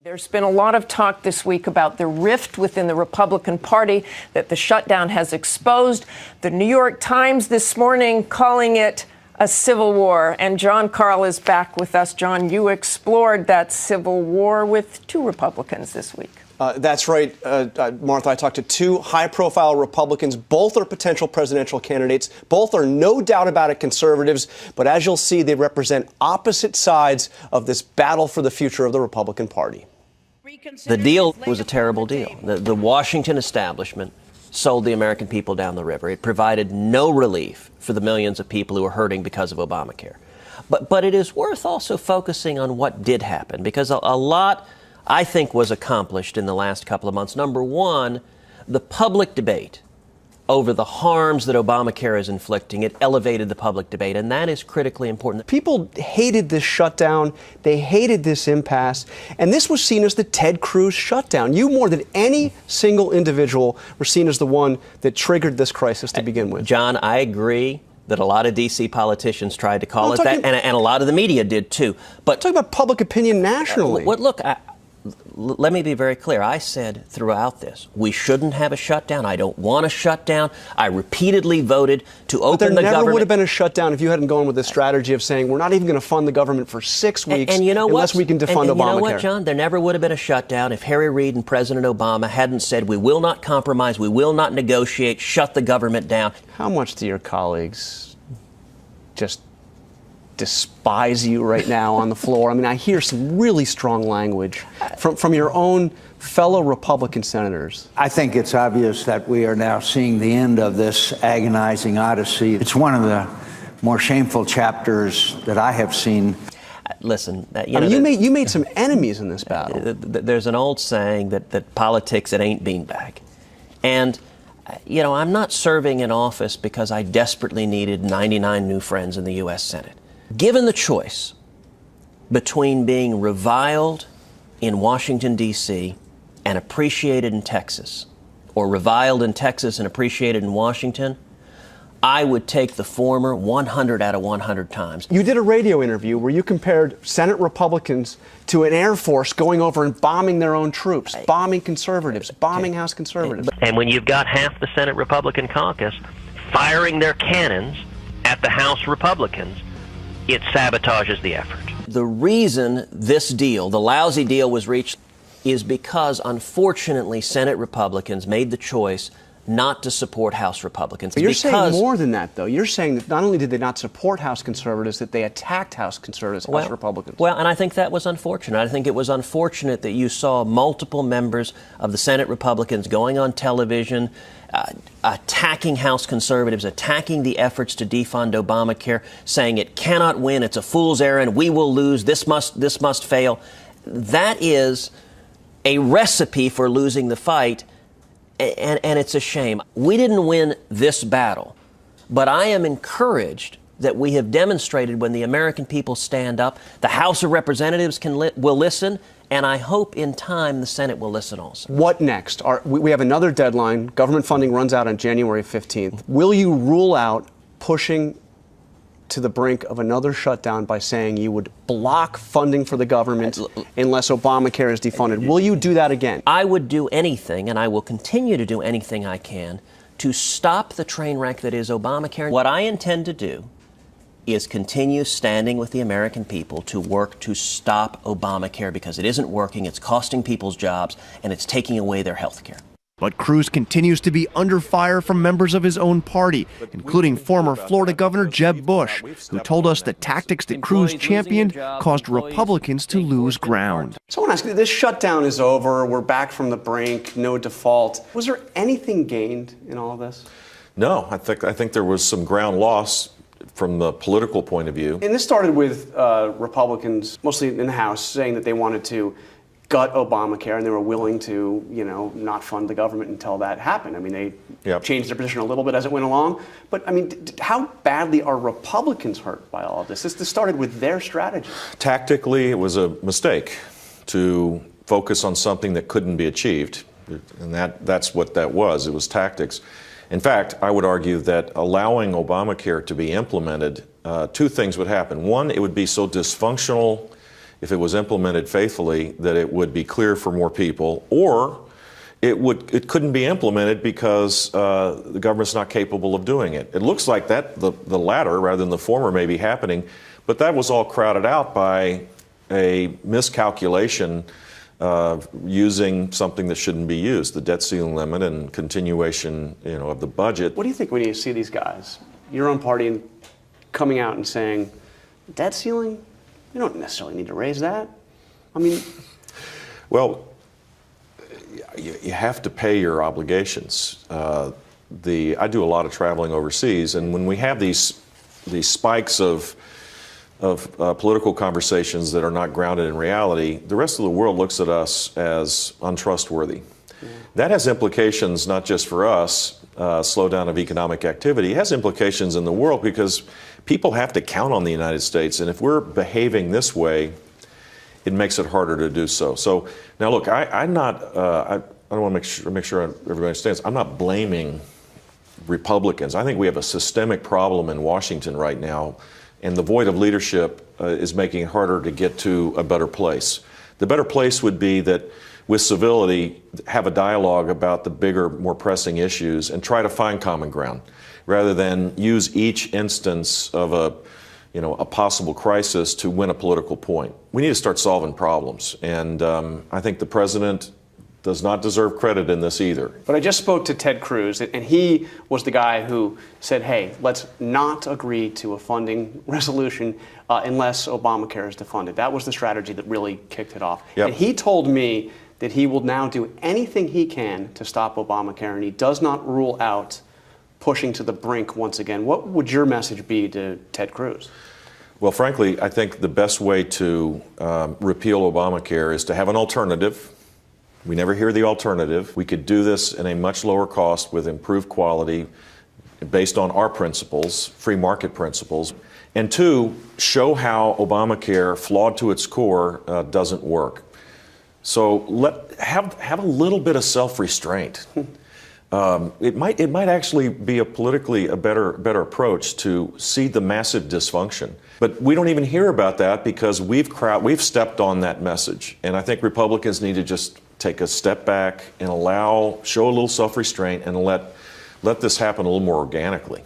There's been a lot of talk this week about the rift within the Republican Party that the shutdown has exposed. The New York Times this morning calling it a civil war. And John Karl is back with us. John, you explored that civil war with two Republicans this week. That's right, Martha. I talked to two high-profile Republicans. Both are potential presidential candidates. Both are, no doubt about it, conservatives. But as you'll see, they represent opposite sides of this battle for the future of the Republican Party. The deal was a terrible deal. The Washington establishment sold the American people down the river. It provided no relief for the millions of people who are hurting because of Obamacare. But it is worth also focusing on what did happen, because a lot, I think, was accomplished in the last couple of months. Number one, the public debate over the harms that Obamacare is inflicting. It elevated the public debate, and that is critically important. People hated this shutdown. They hated this impasse. And this was seen as the Ted Cruz shutdown. You, more than any single individual, were seen as the one that triggered this crisis to begin with. John, I agree that a lot of D.C. politicians tried to call it that, and a lot of the media did too. But talk about public opinion nationally. Let me be very clear. I said throughout this, we shouldn't have a shutdown. I don't want a shutdown. I repeatedly voted to open the government. There never would have been a shutdown if you hadn't gone with this strategy of saying we're not even going to fund the government for 6 weeks and you know unless we can defund Obamacare. You know what, John? There never would have been a shutdown if Harry Reid and President Obama hadn't said we will not compromise, we will not negotiate, shut the government down. How much do your colleagues just despise you right now on the floor? I mean, I hear some really strong language from your own fellow Republican senators. I think it's obvious that we are now seeing the end of this agonizing odyssey. It's one of the more shameful chapters that I have seen. Listen, you made some enemies in this battle. There's an old saying that politics, it ain't beanbag. And I'm not serving in office because I desperately needed 99 new friends in the U.S. Senate. Given the choice between being reviled in Washington, D.C. and appreciated in Texas, or reviled in Texas and appreciated in Washington, I would take the former 100 out of 100 times. You did a radio interview where you compared Senate Republicans to an Air Force going over and bombing their own troops, bombing conservatives, bombing House conservatives. And when you've got half the Senate Republican caucus firing their cannons at the House Republicans, it sabotages the effort. The reason this deal, the lousy deal, was reached is because, unfortunately, Senate Republicans made the choice not to support House Republicans. But you're saying more than that, though. You're saying that not only did they not support House conservatives, that they attacked House conservatives, House Republicans. Well, and I think that was unfortunate. I think it was unfortunate that you saw multiple members of the Senate Republicans going on television, attacking House conservatives, attacking the efforts to defund Obamacare, saying it cannot win, it's a fool's errand, we will lose, this must fail. That is a recipe for losing the fight, and it's a shame. We didn't win this battle, but I am encouraged that we have demonstrated when the American people stand up, the House of Representatives will listen, and I hope in time the Senate will listen also. What next? We have another deadline. Government funding runs out on January 15th. Will you rule out pushing to the brink of another shutdown by saying you would block funding for the government unless Obamacare is defunded? Will you do that again? I would do anything, and I will continue to do anything I can to stop the train wreck that is Obamacare. What I intend to do is continue standing with the American people to work to stop Obamacare, because it isn't working, it's costing people's jobs, and it's taking away their health care. But Cruz continues to be under fire from members of his own party, including former Florida Governor Jeb Bush, who told us the tactics that Cruz championed caused Republicans to lose ground. So I want to ask you, this shutdown is over, we're back from the brink, no default. Was there anything gained in all of this? No, I think there was some ground loss from the political point of view. And this started with Republicans, mostly in the House, saying that they wanted to gut Obamacare, and they were willing to, not fund the government until that happened. I mean, they changed their position a little bit as it went along. But, I mean, how badly are Republicans hurt by all of this? This started with their strategy. Tactically, it was a mistake to focus on something that couldn't be achieved. And that's what that was. It was tactics. In fact, I would argue that allowing Obamacare to be implemented, two things would happen. One, it would be so dysfunctional if it was implemented faithfully, that it would be clear for more people, or it couldn't be implemented because the government's not capable of doing it. It looks like that the latter rather than the former may be happening, but that was all crowded out by a miscalculation using something that shouldn't be used, the debt ceiling limit and continuation, of the budget. What do you think when you see these guys, your own party, coming out and saying, debt ceiling? You don't necessarily need to raise that. I mean, well, you have to pay your obligations. I do a lot of traveling overseas, and when we have these spikes of political conversations that are not grounded in reality, the rest of the world looks at us as untrustworthy. Yeah. That has implications not just for us, slowdown of economic activity. It has implications in the world because people have to count on the United States, and if we're behaving this way, it makes it harder to do so. So now, look, I'm not. I want to make sure everybody understands. I'm not blaming Republicans. I think we have a systemic problem in Washington right now, and the void of leadership is making it harder to get to a better place. The better place would be that, with civility, have a dialogue about the bigger, more pressing issues and try to find common ground, rather than use each instance of a possible crisis to win a political point. We need to start solving problems, and I think the president does not deserve credit in this either. But I just spoke to Ted Cruz, and he was the guy who said, hey, let's not agree to a funding resolution unless Obamacare is defunded. That was the strategy that really kicked it off. Yep. And he told me that he will now do anything he can to stop Obamacare, and he does not rule out pushing to the brink once again. What would your message be to Ted Cruz? Well, frankly, I think the best way to repeal Obamacare is to have an alternative. We never hear the alternative. We could do this in a much lower cost with improved quality based on our principles, free market principles. And two, show how Obamacare, flawed to its core, doesn't work. So have a little bit of self-restraint. It might actually be a better approach to see the massive dysfunction. But we don't even hear about that because we've stepped on that message. And I think Republicans need to just take a step back and show a little self-restraint and let this happen a little more organically.